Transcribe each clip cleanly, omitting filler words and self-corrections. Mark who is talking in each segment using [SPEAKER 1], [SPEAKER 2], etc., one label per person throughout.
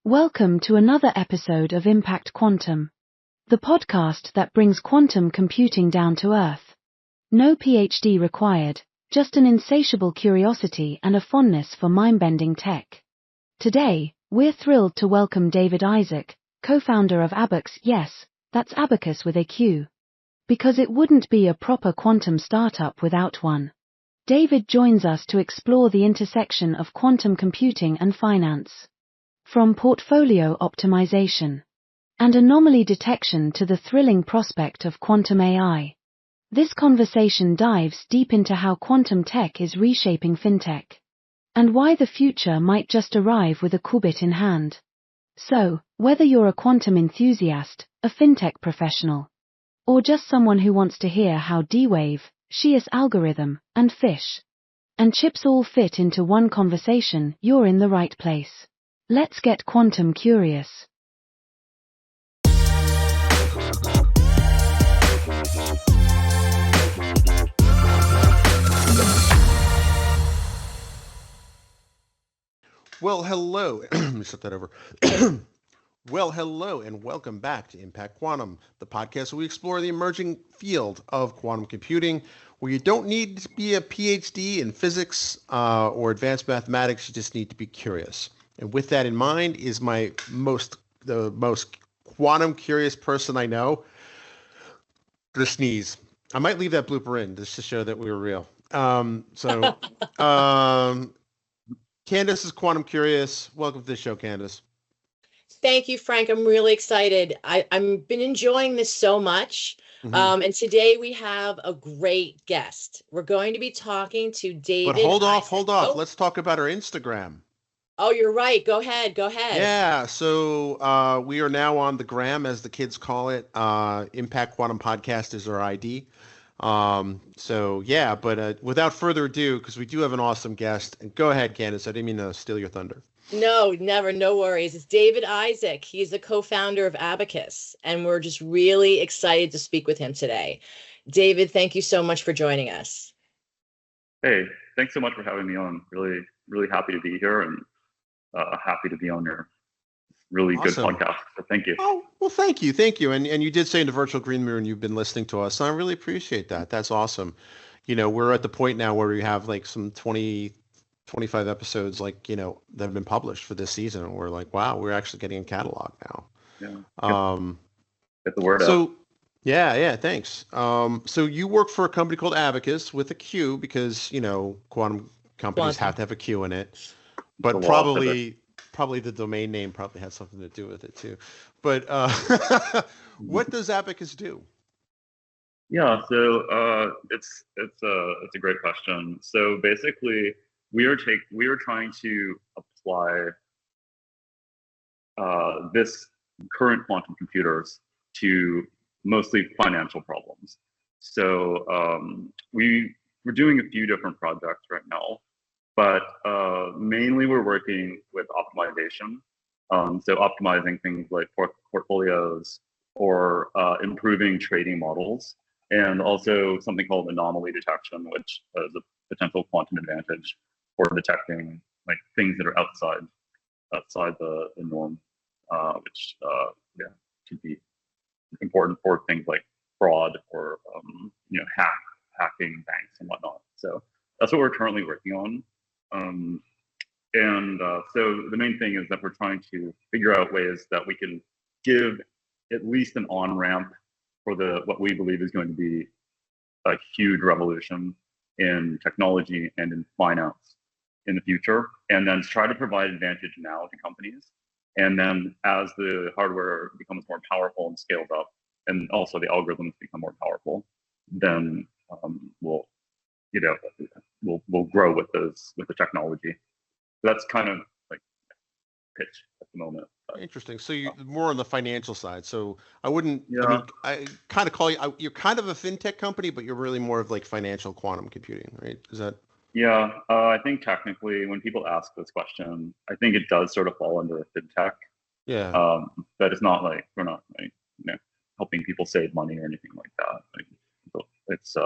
[SPEAKER 1] Welcome to another episode of Impact Quantum, the podcast that brings quantum computing down to earth. No PhD required, just an insatiable curiosity and a fondness for mind-bending tech. Today, we're thrilled to welcome David Isaac, co-founder of Abacus. Yes, that's Abacus with a Q. Because it wouldn't be a proper quantum startup without one. David joins us to explore the intersection of quantum computing and finance. From portfolio optimization and anomaly detection to the thrilling prospect of quantum AI. This conversation dives deep into how quantum tech is reshaping fintech, and why the future might just arrive with a qubit in hand. So, whether you're a quantum enthusiast, a fintech professional, or just someone who wants to hear how D-Wave, Schiess algorithm, and fish and chips all fit into one conversation, you're in the right place. Let's get quantum curious.
[SPEAKER 2] Well, hello. Let me start that over. Well, hello, and welcome back to Impact Quantum, the podcast where we explore the emerging field of quantum computing, where you don't need to be a PhD in physics or advanced mathematics. You just need to be curious. And with that in mind is the most quantum curious person I know. The sneeze. I might leave that blooper in just to show that we were real. Candace is quantum curious. Welcome to the show, Candace.
[SPEAKER 3] Thank you, Frank. I'm really excited. I've been enjoying this so much.
[SPEAKER 2] Mm-hmm.
[SPEAKER 3] And today we have a great guest. We're going to be talking to David.
[SPEAKER 2] But hold off.
[SPEAKER 3] Oh.
[SPEAKER 2] Let's talk about our Instagram.
[SPEAKER 3] Oh, you're right. Go ahead.
[SPEAKER 2] Yeah, so we are now on the gram, as the kids call it. Impact Quantum Podcast is our ID. But without further ado, because we do have an awesome guest, and go ahead, Candace. I didn't mean to steal your thunder.
[SPEAKER 3] No, never. No worries. It's David Isaac. He's the co-founder of Abacus, and we're just really excited to speak with him today. David, thank you so much for joining us.
[SPEAKER 4] Hey, thanks so much for having me on. Really, really happy to be here and happy to be on your really
[SPEAKER 2] Awesome.
[SPEAKER 4] Good podcast. So thank you.
[SPEAKER 2] Oh, well, thank you. And you did say in the virtual green room you've been listening to us, and I really appreciate that. That's awesome. You know, we're at the point now where we have like some 20, 25 episodes that have been published for this season, and we're like, wow, we're actually getting a catalog now.
[SPEAKER 4] Yeah. Get the word out.
[SPEAKER 2] Yeah, thanks. So you work for a company called Abacus with a Q because, quantum companies have to have a Q in it. But probably the domain name probably has something to do with it too. But what does Abacus do?
[SPEAKER 4] Yeah, so it's a great question. So basically, we are trying to apply this current quantum computers to mostly financial problems. So we're doing a few different projects right now. But mainly we're working with optimization. So optimizing things like portfolios or improving trading models, and also something called anomaly detection, which is a potential quantum advantage for detecting like things that are outside the norm, which could be important for things like fraud or hacking banks and whatnot. So that's what we're currently working on. So the main thing is that we're trying to figure out ways that we can give at least an on-ramp for what we believe is going to be a huge revolution in technology and in finance in the future, and then try to provide advantage now to companies. And then as the hardware becomes more powerful and scales up, and also the algorithms become more powerful, then we'll grow with the technology. So that's kind of like pitch at the moment.
[SPEAKER 2] Interesting. So you're more on the financial side. So I wouldn't.
[SPEAKER 4] Yeah.
[SPEAKER 2] I mean, I kind of call you. You're kind of a fintech company, but you're really more of like financial quantum computing, right? Is that?
[SPEAKER 4] Yeah, I think technically, when people ask this question, I think it does sort of fall under fintech.
[SPEAKER 2] Yeah.
[SPEAKER 4] But it's not like we're not helping people save money or anything like that. Like, it's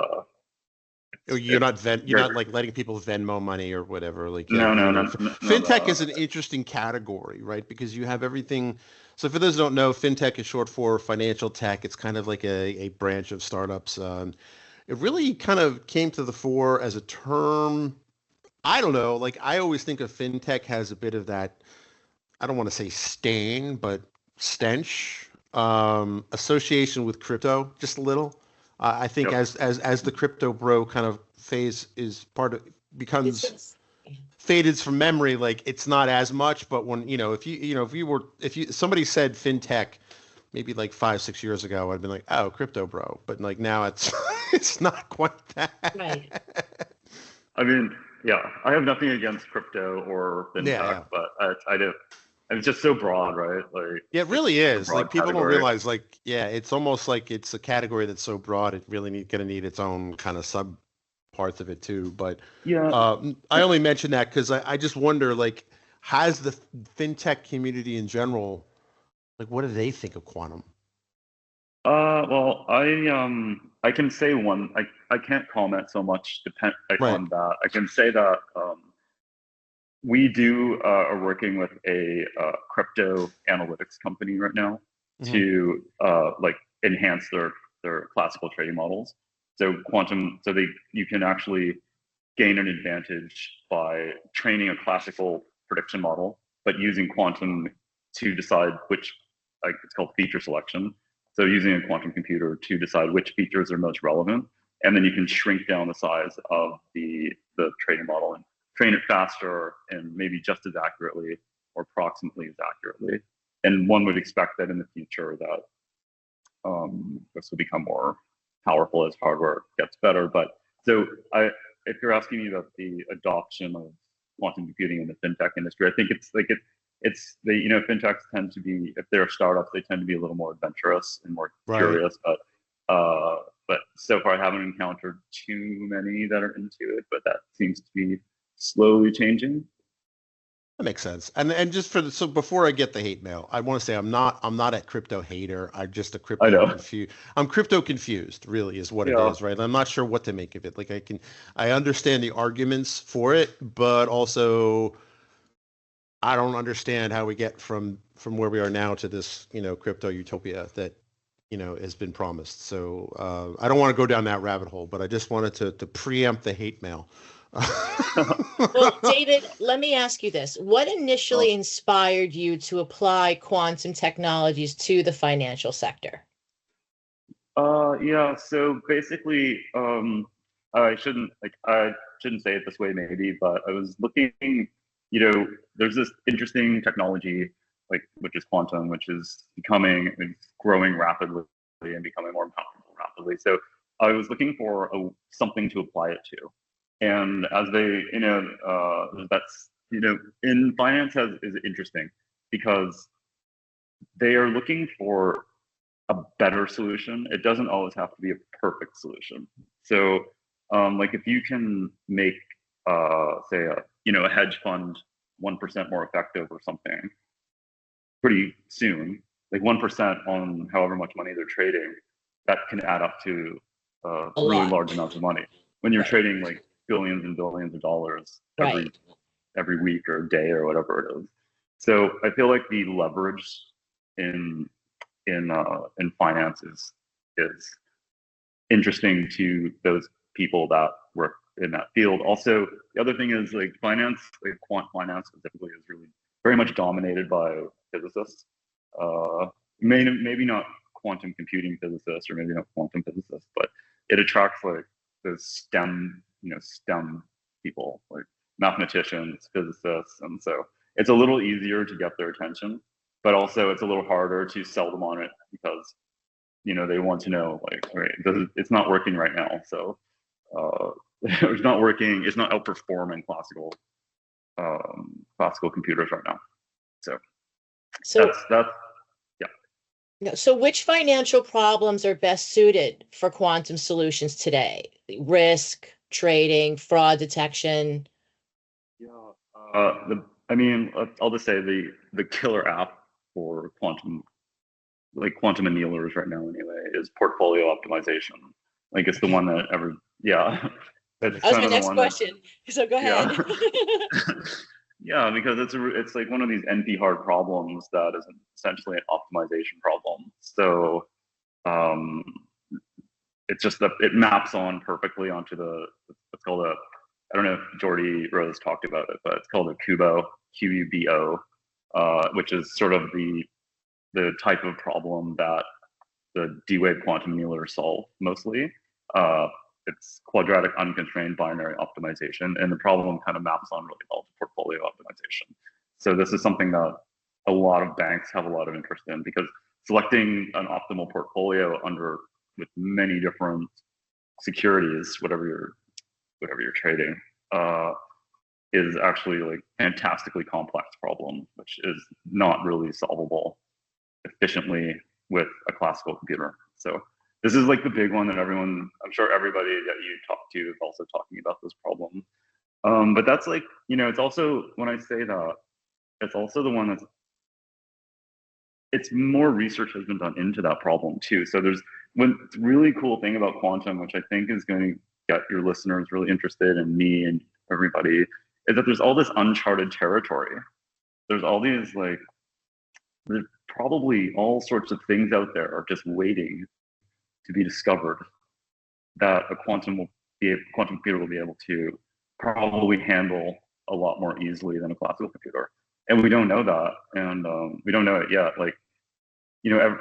[SPEAKER 2] You're not you're
[SPEAKER 4] very,
[SPEAKER 2] not like letting people Venmo money or whatever. Like, yeah,
[SPEAKER 4] no, no,
[SPEAKER 2] you know,
[SPEAKER 4] no, no, no,
[SPEAKER 2] fintech is
[SPEAKER 4] no.
[SPEAKER 2] an interesting category, right? Because you have everything. So for those who don't know, fintech is short for financial tech. It's kind of like a branch of startups. It really kind of came to the fore as a term. I don't know. Like I always think of fintech has a bit of that. I don't want to say stain, but stench association with crypto, just a little. I think
[SPEAKER 4] Yep.
[SPEAKER 2] as the crypto bro kind of phase is part of
[SPEAKER 3] It's
[SPEAKER 2] becomes
[SPEAKER 3] just,
[SPEAKER 2] faded from memory, like it's not as much. But when if you somebody said fintech maybe like 5 6 years ago, I'd been like, oh, crypto bro. But like now it's it's not quite
[SPEAKER 3] right.
[SPEAKER 2] that.
[SPEAKER 4] I mean, yeah, I have nothing against crypto or
[SPEAKER 2] Yeah,
[SPEAKER 4] fintech,
[SPEAKER 2] yeah.
[SPEAKER 4] but I do. And it's just so broad, right? Like
[SPEAKER 2] Yeah, it
[SPEAKER 4] it's
[SPEAKER 2] really
[SPEAKER 4] such a
[SPEAKER 2] is.
[SPEAKER 4] broad
[SPEAKER 2] Like people don't
[SPEAKER 4] category.
[SPEAKER 2] realize, like, yeah, it's almost like it's a category that's so broad, it really gonna need its own kind of sub parts of it too. But
[SPEAKER 4] Yeah.
[SPEAKER 2] I only mention that because I just wonder, like, has the fintech community in general, like, what do they think of quantum?
[SPEAKER 4] Well, I can say one. I can't comment so much
[SPEAKER 2] Right.
[SPEAKER 4] on that. I can say that we are working with a crypto analytics company right now
[SPEAKER 2] Hmm.
[SPEAKER 4] to like enhance their classical trading models. So quantum, so they you can actually gain an advantage by training a classical prediction model, but using quantum to decide which, like it's called feature selection. So using a quantum computer to decide which features are most relevant, and then you can shrink down the size of the trading model and train it faster and maybe just as accurately or approximately as accurately. And one would expect that in the future that this will become more powerful as hardware gets better. But so if you're asking me about the adoption of quantum computing in the fintech industry, I think it's like it's the fintechs tend to be, if they're startups, they tend to be a little more adventurous and more
[SPEAKER 2] Right.
[SPEAKER 4] curious. But so far I haven't encountered too many that are into it, but that seems to be slowly changing.
[SPEAKER 2] That makes sense. And just for so before I get the hate mail, I want to say I'm not a crypto hater. I'm just a
[SPEAKER 4] I
[SPEAKER 2] crypto
[SPEAKER 4] know.
[SPEAKER 2] confused. I'm crypto confused, really, is what it
[SPEAKER 4] Yeah.
[SPEAKER 2] is, right? I'm not sure what to make of it. Like I understand the arguments for it, but also I don't understand how we get from where we are now to this, crypto utopia that, has been promised. So I don't want to go down that rabbit hole, but I just wanted to preempt the hate mail.
[SPEAKER 3] Well, David, let me ask you this. What initially
[SPEAKER 4] Well,
[SPEAKER 3] inspired you to apply quantum technologies to the financial sector?
[SPEAKER 4] yeah. So basically, I shouldn't say it this way maybe, but I was looking. There's this interesting technology like which is quantum, which is it's growing rapidly and becoming more powerful rapidly. So I was looking for something to apply it to, and as they, that's in finance is interesting because they are looking for a better solution. It doesn't always have to be a perfect solution. So, like if you can make, say, a hedge fund 1% more effective or something pretty soon, like 1% on however much money they're trading, that can add up to
[SPEAKER 3] A
[SPEAKER 4] really
[SPEAKER 3] lot.
[SPEAKER 4] large amounts of money. When you're
[SPEAKER 3] Right.
[SPEAKER 4] trading like billions and billions of dollars
[SPEAKER 3] Right.
[SPEAKER 4] every week or day or whatever it is. So I feel like the leverage in in finance is interesting to those people that work in that field. Also, the other thing is like finance, like quant finance specifically, is really very much dominated by physicists. Maybe not quantum computing physicists or maybe not quantum physicists, but it attracts like those STEM people, like mathematicians, physicists, and so it's a little easier to get their attention, but also it's a little harder to sell them on it because they want to know like, all right, it's not working right now, so uh, it's not working, it's not outperforming classical computers right now. So
[SPEAKER 3] So,
[SPEAKER 4] that's yeah.
[SPEAKER 3] so which financial problems are best suited for quantum solutions today? Risk, trading, fraud detection.
[SPEAKER 4] Yeah. I mean, I'll just say the killer app for quantum annealers right now anyway is portfolio optimization. Like it's the one that yeah. It's
[SPEAKER 3] That was
[SPEAKER 4] kind
[SPEAKER 3] my
[SPEAKER 4] of the
[SPEAKER 3] next
[SPEAKER 4] one that,
[SPEAKER 3] question. So go ahead.
[SPEAKER 4] yeah. Yeah, because it's like one of these NP hard problems that is essentially an optimization problem. So um, it's just that it maps on perfectly onto what's called a, I don't know if Jordy Rose talked about it, but it's called a QUBO, QUBO, which is sort of the type of problem that the D-Wave quantum annealers solve mostly. It's quadratic unconstrained binary optimization, and the problem kind of maps on really well to portfolio optimization. So this is something that a lot of banks have a lot of interest in, because selecting an optimal portfolio with many different securities, whatever you're trading, is actually like fantastically complex problem, which is not really solvable efficiently with a classical computer. So this is like the big one that I'm sure everybody that you talk to is also talking about this problem. But that's like, it's also, when I say that, it's also the one it's more research has been done into that problem too. So there's one really cool thing about quantum, which I think is going to get your listeners really interested, and me and everybody, is that there's all this uncharted territory. There's all these there's probably all sorts of things out there are just waiting to be discovered that a quantum computer will be able to probably handle a lot more easily than a classical computer. And we don't know that, and we don't know it yet.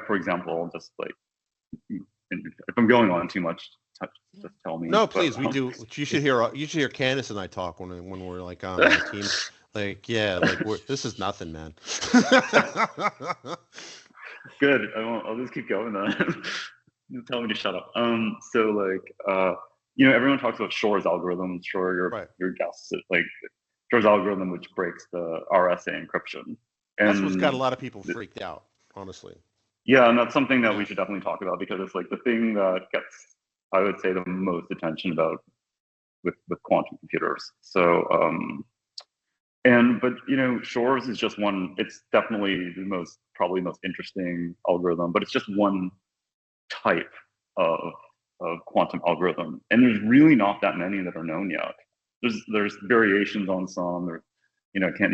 [SPEAKER 4] For example, just like, if I'm going on too much, just tell me.
[SPEAKER 2] No, please, we do. You should hear Candace and I talk when we're like on the team. Like, yeah, like this is nothing, man.
[SPEAKER 4] Good. I'll just keep going then. Tell me to shut up. Everyone talks about Shor's algorithm. Shor, your guess, Shor's algorithm, which breaks the RSA encryption. And
[SPEAKER 2] that's what's got a lot of people freaked out, honestly.
[SPEAKER 4] Yeah, and that's something that we should definitely talk about, because it's like the thing that gets, I would say, the most attention with quantum computers. So, but Shor's is just one. It's definitely probably most interesting algorithm, but it's just one type of quantum algorithm, and there's really not that many that are known yet. There's variations on some. I can't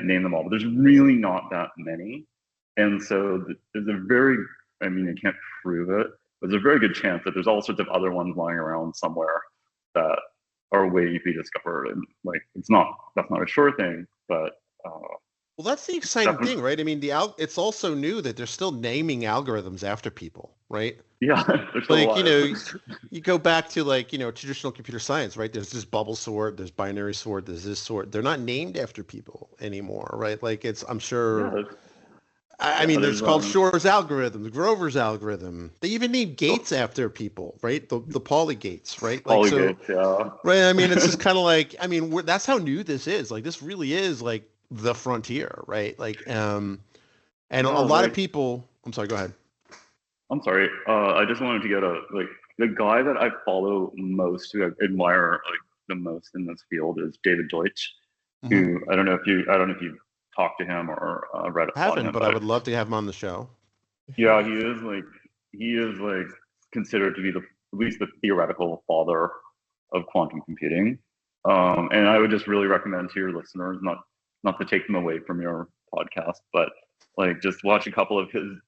[SPEAKER 4] name them all, but there's really not that many. And so there's I can't prove it, but there's a very good chance that there's all sorts of other ones lying around somewhere that are waiting to be discovered. And that's not a sure thing, but
[SPEAKER 2] well, that's the exciting thing, right? I mean, it's also new that they're still naming algorithms after people, right?
[SPEAKER 4] Yeah,
[SPEAKER 2] you go back to traditional computer science, right? There's this bubble sort, there's binary sort, there's this sort. They're not named after people anymore, right? I'm sure. Yeah, there's called Shor's algorithm, Grover's algorithm. They even named gates after people, right? The Pauli gates, right?
[SPEAKER 4] Gates, yeah.
[SPEAKER 2] Right. It's just kind of that's how new this is. This really is the frontier, right? And a lot of people. I'm sorry. Go ahead.
[SPEAKER 4] I'm sorry. I just wanted to get the guy that I follow most, who I admire the most in this field, is David Deutsch, who I don't know if you talked to him or read about him.
[SPEAKER 2] Haven't, but I would love to have him on the show.
[SPEAKER 4] Yeah, he is considered to be at least the theoretical father of quantum computing. And I would just really recommend to your listeners, not to take them away from your podcast, but just watch a couple of his.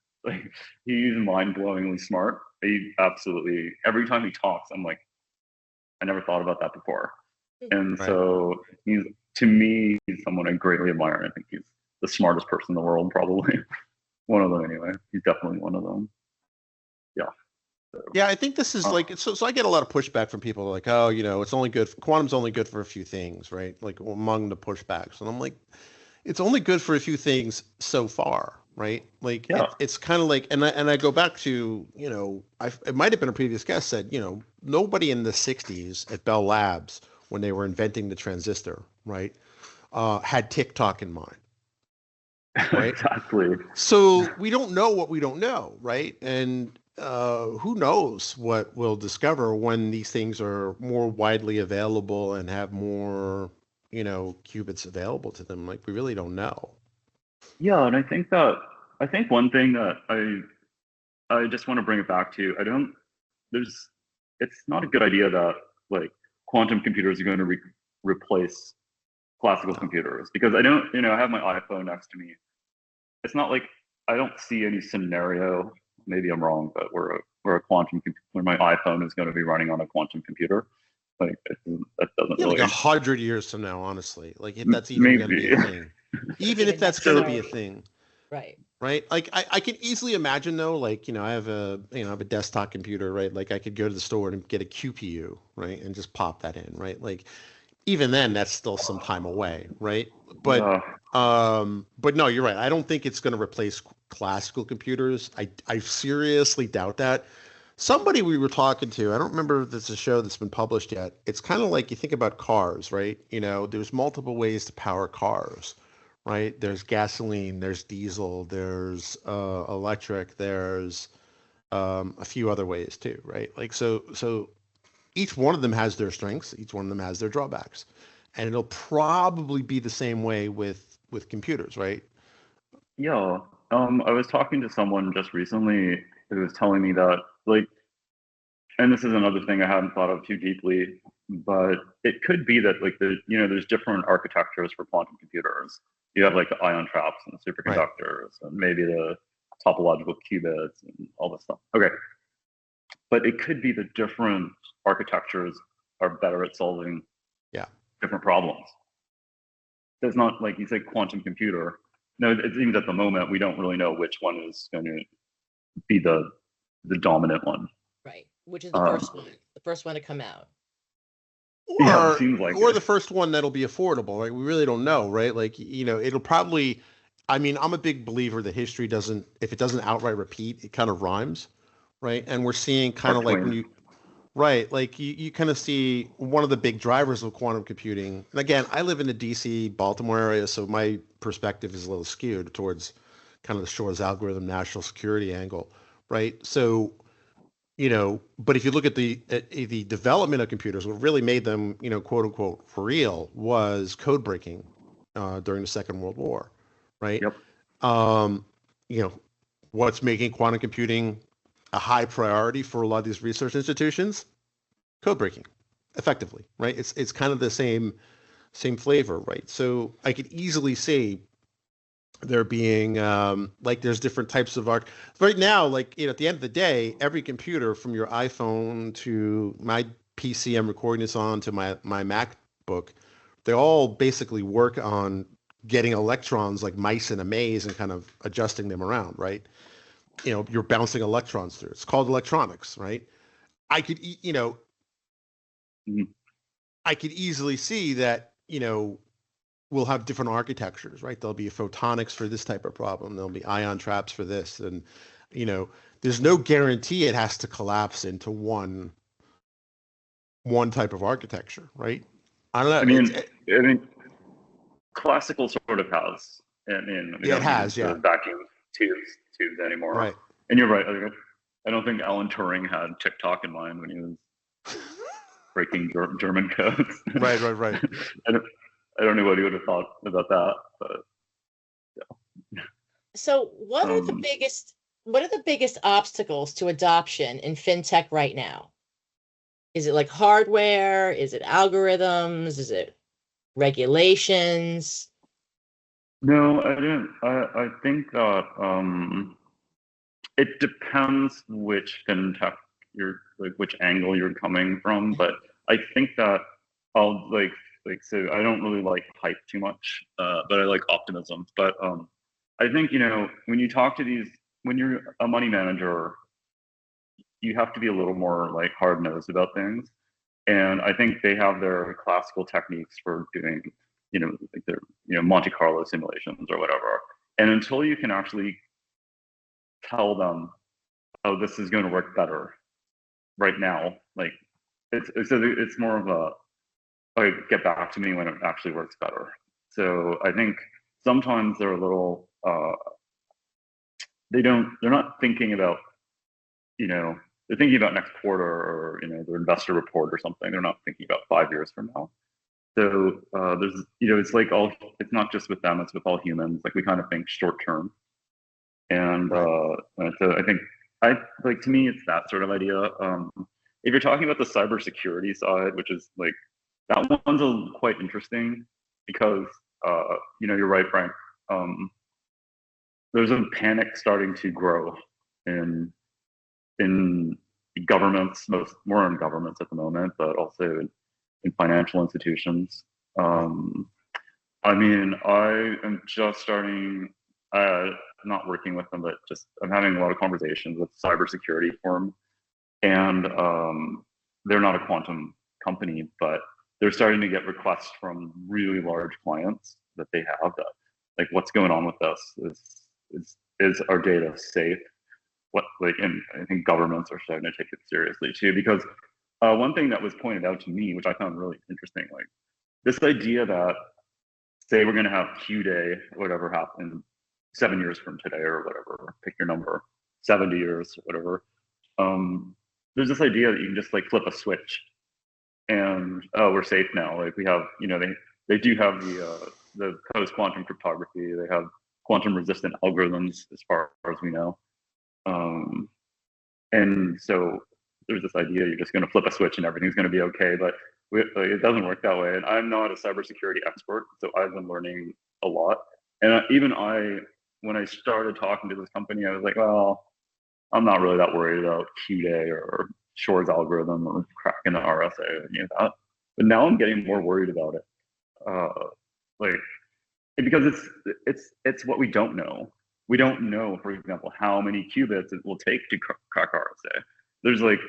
[SPEAKER 4] He's mind-blowingly smart. He absolutely, every time he talks, I'm like, I never thought about that before. And so to me, he's someone I greatly admire. I think he's the smartest person in the world, probably. One of them, anyway. He's definitely one of them. Yeah. So,
[SPEAKER 2] yeah, I think this is so I get a lot of pushback from people it's only good, quantum's only good for a few things, right? Among the pushbacks. And I'm like, it's only good for a few things so far, right? It's kind of and I go back to, it might have been a previous guest said, nobody in the 60s at Bell Labs, when they were inventing the transistor, right, had TikTok in mind, right?
[SPEAKER 4] Exactly.
[SPEAKER 2] So we don't know what we don't know, right? And who knows what we'll discover when these things are more widely available and have more, qubits available to them. We really don't know.
[SPEAKER 4] Yeah, and I think one thing that I just want to bring it back to, it's not a good idea that quantum computers are going to replace classical computers, because I don't, I have my iPhone next to me. It's not like I don't see any scenario, maybe I'm wrong, but where my iPhone is going to be running on a quantum computer. Like that doesn't really.
[SPEAKER 2] Like 100 years from now, honestly, like if that's even going to be a thing, even if that's going to be a thing,
[SPEAKER 3] right?
[SPEAKER 2] Like I can easily imagine though, like I have a I have a desktop computer, right? Like I could go to the store and get a QPU, right, and just pop that in, right? Like even then, that's still some time away, right? But no, you're right. I don't think it's going to replace classical computers. I seriously doubt that. Somebody we were talking to, I don't remember if it's a show that's been published yet. It's kind of like you think about cars, right? There's multiple ways to power cars, right? There's gasoline, there's diesel, there's electric, there's a few other ways too, right? Like so each one of them has their strengths, each one of them has their drawbacks. And it'll probably be the same way with computers, right?
[SPEAKER 4] Yeah. I was talking to someone just recently who was telling me that, like, and this is another thing I hadn't thought of too deeply, but it could be that, like, there's different architectures for quantum computers. You have like the ion traps and the superconductors, and maybe the topological qubits and all this stuff. Okay. But it could be that different architectures are better at solving different problems. It's not like you say quantum computer. No, it seems at the moment we don't really know which one is going to be the dominant one.
[SPEAKER 3] Right. Which is the first one to come out.
[SPEAKER 2] Or, or the first one that'll be affordable, right? We really don't know, right? Like, it'll probably, I'm a big believer that history if it doesn't outright repeat, it kind of rhymes, right? And we're seeing kind of like when you kind of see one of the big drivers of quantum computing. And again, I live in the DC, Baltimore area, so my perspective is a little skewed towards kind of the Shor's algorithm, national security angle, right? So, but if you look at the development of computers, what really made them, quote unquote, for real was code breaking during the Second World War, right?
[SPEAKER 4] Yep.
[SPEAKER 2] What's making quantum computing a high priority for a lot of these research institutions? Code breaking, effectively, right? It's kind of the same flavor, right? So I could easily see there being there's different types of art right now. Like at the end of the day, every computer from your iPhone to my PC I'm recording this on to my MacBook, they all basically work on getting electrons like mice in a maze and kind of adjusting them around, right? You're bouncing electrons through. It's called electronics, right? I could I could easily see that we'll have different architectures, right? There'll be photonics for this type of problem. There'll be ion traps for this. And, there's no guarantee it has to collapse into one type of architecture, right? I don't know.
[SPEAKER 4] I mean, classical sort of has. It
[SPEAKER 2] has,
[SPEAKER 4] vacuum tubes anymore.
[SPEAKER 2] Right.
[SPEAKER 4] And you're right. I don't think Alan Turing had TikTok in mind when he was breaking German codes.
[SPEAKER 2] Right.
[SPEAKER 4] I don't know what he would have thought about that, but yeah.
[SPEAKER 3] So what are the biggest obstacles to adoption in fintech right now? Is it like hardware? Is it algorithms? Is it regulations?
[SPEAKER 4] No, I didn't. I think that it depends which fintech which angle you're coming from, but I think that I'll so I don't really like hype too much, but I like optimism. But I think, when you talk to when you're a money manager, you have to be a little more like hard-nosed about things. And I think they have their classical techniques for doing, their, Monte Carlo simulations or whatever. And until you can actually tell them, oh, this is going to work better right now, like it's more of a, okay, get back to me when it actually works better. So I think sometimes they're a little, they're not thinking about, they're thinking about next quarter or, their investor report or something. They're not thinking about 5 years from now. So there's, it's not just with them, it's with all humans. Like we kind of think short term. And so I think, to me, it's that sort of idea. if you're talking about the cybersecurity side, which is like that one's quite interesting because you're right, Frank. There's a panic starting to grow in governments, more in governments at the moment, but also in financial institutions. I mean, I am just starting, not working with them, but just I'm having a lot of conversations with cybersecurity firm, and they're not a quantum company, but they're starting to get requests from really large clients that they have that, like, what's going on with us? Is our data safe? And I think governments are starting to take it seriously too, because one thing that was pointed out to me, which I found really interesting, like this idea that, say we're going to have Q day, whatever happens 7 years from today or whatever, pick your number, 70 years, whatever. There's this idea that you can just like flip a switch and we're safe now. Like we have, they do have the post-quantum cryptography. They have quantum resistant algorithms as far as we know. And so there's this idea you're just going to flip a switch and everything's going to be okay, but it doesn't work that way. And I'm not a cybersecurity expert, so I've been learning a lot. And when I started talking to this company, I was like, well, I'm not really that worried about Q-Day or Shor's algorithm or cracking the RSA or any of that. But now I'm getting more worried about it, because it's what we don't know. We don't know, for example, how many qubits it will take to crack RSA. There's like,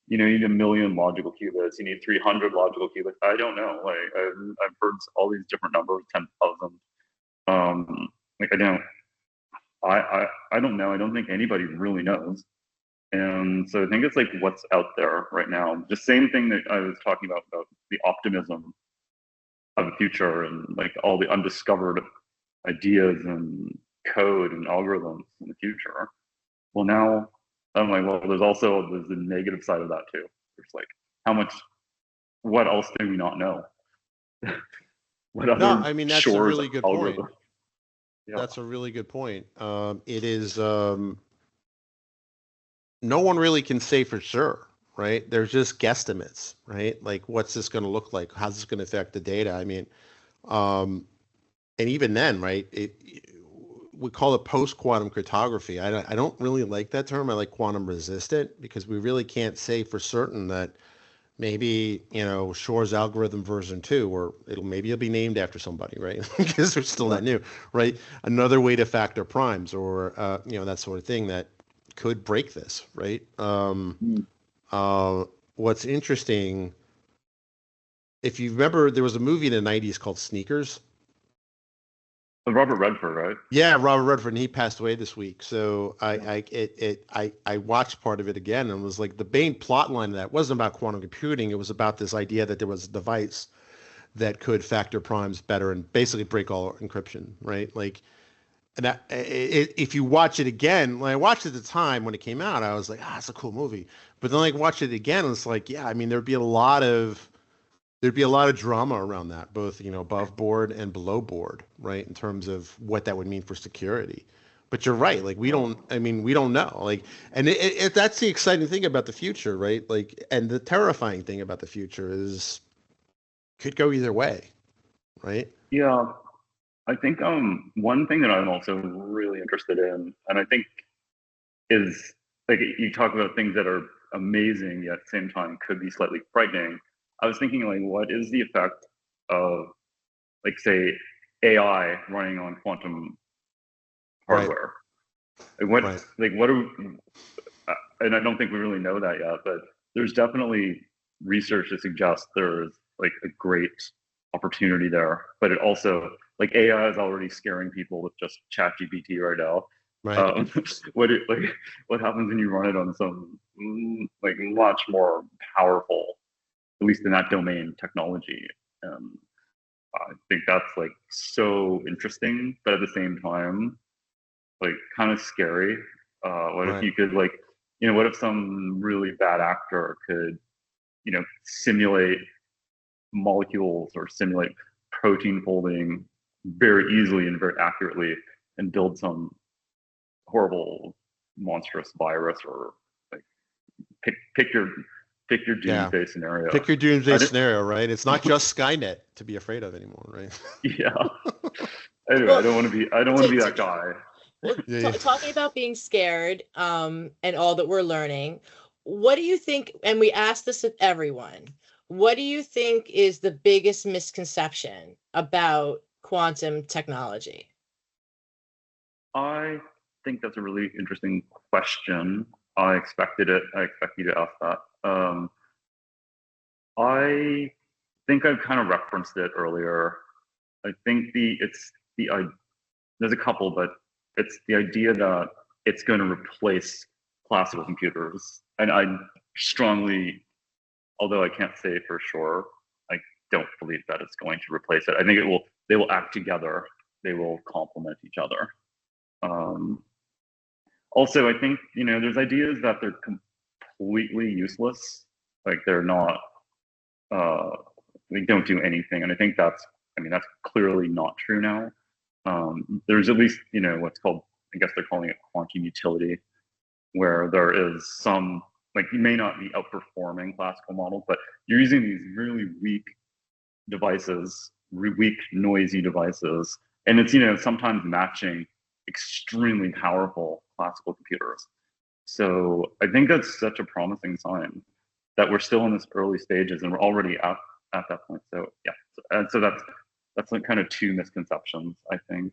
[SPEAKER 4] you need 1 million logical qubits. You need 300 logical qubits. I don't know. Like I've heard all these different numbers, 10,000. I don't know. I don't think anybody really knows. And so I think it's like what's out there right now. The same thing that I was talking about the optimism of the future and like all the undiscovered ideas and code and algorithms in the future. Well, now I'm like, well, there's the negative side of that too. There's like what else do we not know? What other
[SPEAKER 2] I mean, that's a really good point.
[SPEAKER 4] Yeah.
[SPEAKER 2] That's a really good point. It is, no one really can say for sure, right? There's just guesstimates, right? Like, what's this going to look like? How's this going to affect the data? I mean, and even then, right, we call it post-quantum cryptography. I don't really like that term. I like quantum resistant because we really can't say for certain that maybe, Shor's algorithm version 2, or it'll be named after somebody, right? Because they're still that new, right? Another way to factor primes or, that sort of thing that could break this, right? What's interesting, if you remember, there was a movie in the 90s called Sneakers.
[SPEAKER 4] Robert Redford, right?
[SPEAKER 2] Yeah, Robert Redford, and he passed away this week. So I watched part of it again and was like, the main plot line of that wasn't about quantum computing. It was about this idea that there was a device that could factor primes better and basically break all encryption, right? Like, and if you watch it again, when I watched it at the time when it came out, I was like, it's a cool movie. But then like watch it again, and it's like, yeah, I mean, there'd be a lot of drama around that, both, above board and below board, right? In terms of what that would mean for security. But you're right. Like, we don't know. Like, and that's the exciting thing about the future, right? Like, and the terrifying thing about the future is could go either way, right?
[SPEAKER 4] Yeah. I think one thing that I'm also really interested in, and I think is like you talk about things that are amazing yet at the same time could be slightly frightening. I was thinking, like, what is the effect of, like, say, AI running on quantum hardware? Right. What are, and I don't think we really know that yet, but there's definitely research to suggest there's like a great opportunity there. But it also, like, AI is already scaring people with just ChatGPT right now.
[SPEAKER 2] Right.
[SPEAKER 4] What happens when you run it on some like much more powerful, at least in that domain, technology? I think that's like so interesting, but at the same time, like kind of scary. What if you could, like, what if some really bad actor could, simulate molecules or simulate protein folding very easily and very accurately and build some horrible, monstrous virus, or like pick pick your doomsday scenario.
[SPEAKER 2] Pick your doomsday scenario, right? It's not just Skynet to be afraid of anymore, right?
[SPEAKER 4] Yeah. Anyway,
[SPEAKER 3] Well,
[SPEAKER 4] I don't want to be that guy.
[SPEAKER 3] Well, talking about being scared, and all that we're learning, what do you think? And we ask this of everyone. What do you think is the biggest misconception about quantum technology?
[SPEAKER 4] I think that's a really interesting question. I expected it. I expect you to ask that. I think I've kind of referenced it earlier. I think there's a couple, but it's the idea that it's going to replace classical computers. And I strongly, although I can't say for sure, I don't believe that it's going to replace it. I think they will act together. They will complement each other. Also, I think, there's ideas that they're completely useless. Like they're not, they don't do anything. And I think that's clearly not true now. There's at least, what's called, I guess they're calling it quantum utility, where there is some, like you may not be outperforming classical models, but you're using these really weak devices, weak noisy devices. And it's, sometimes matching extremely powerful classical computers. So I think that's such a promising sign that we're still in this early stages and we're already at that point. So yeah, and so that's like kind of two misconceptions, I think.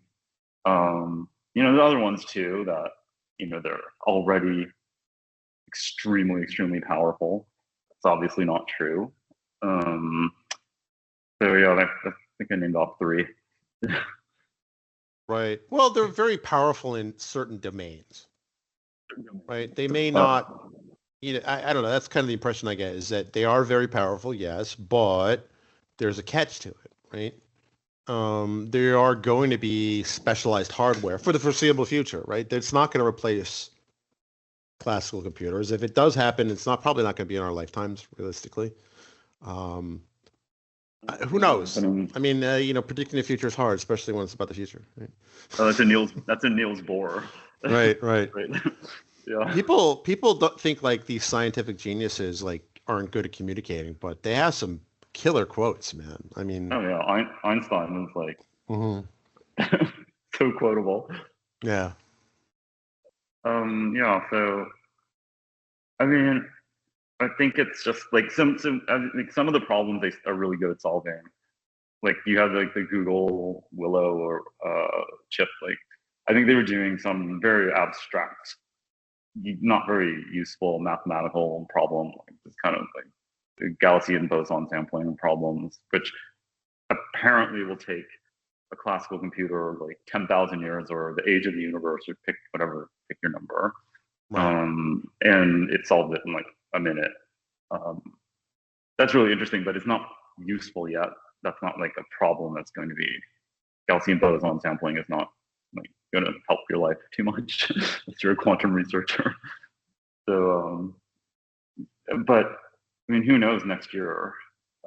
[SPEAKER 4] The other ones too that they're already extremely, extremely powerful. It's obviously not true. So yeah, I think I named off three.
[SPEAKER 2] Right. Well, they're very powerful in certain domains. Right. They may not. I don't know. That's kind of the impression I get, is that they are very powerful, yes, but there's a catch to it, right? There are going to be specialized hardware for the foreseeable future, right? It's not going to replace classical computers. If it does happen, it's probably not going to be in our lifetimes, realistically. Who knows? I mean, predicting the future is hard, especially when it's about the future. Right?
[SPEAKER 4] Oh, that's a Niels Bohr.
[SPEAKER 2] Right.
[SPEAKER 4] Right. Yeah.
[SPEAKER 2] People don't think like these scientific geniuses like aren't good at communicating, but they have some killer quotes, man. I mean,
[SPEAKER 4] oh yeah, Einstein was like so quotable.
[SPEAKER 2] Yeah.
[SPEAKER 4] Yeah. So, I mean, I think it's just like some of the problems they are really good at solving. Like you have like the Google Willow or chip. Like I think they were doing some very abstract, not very useful mathematical problem, like this kind of like the Gaussian boson sampling problems, which apparently will take a classical computer like 10,000 years or the age of the universe, or pick your number.
[SPEAKER 2] Right.
[SPEAKER 4] And it solved it in like a minute. That's really interesting, but it's not useful yet. That's not like a problem that's going to be, Gaussian boson sampling is not like going to help your life too much if you're a quantum researcher. So, but I mean, who knows next year?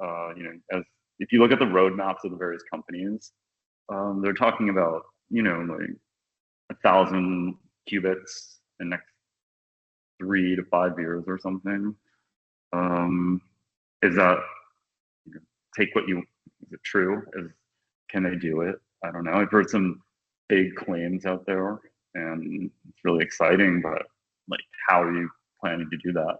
[SPEAKER 4] As if you look at the roadmaps of the various companies, they're talking about like 1,000 qubits in the next 3 to 5 years or something. Is that is it true? Can they do it? I don't know. I've heard some big claims out there, and it's really exciting. But like, how are you planning to do that?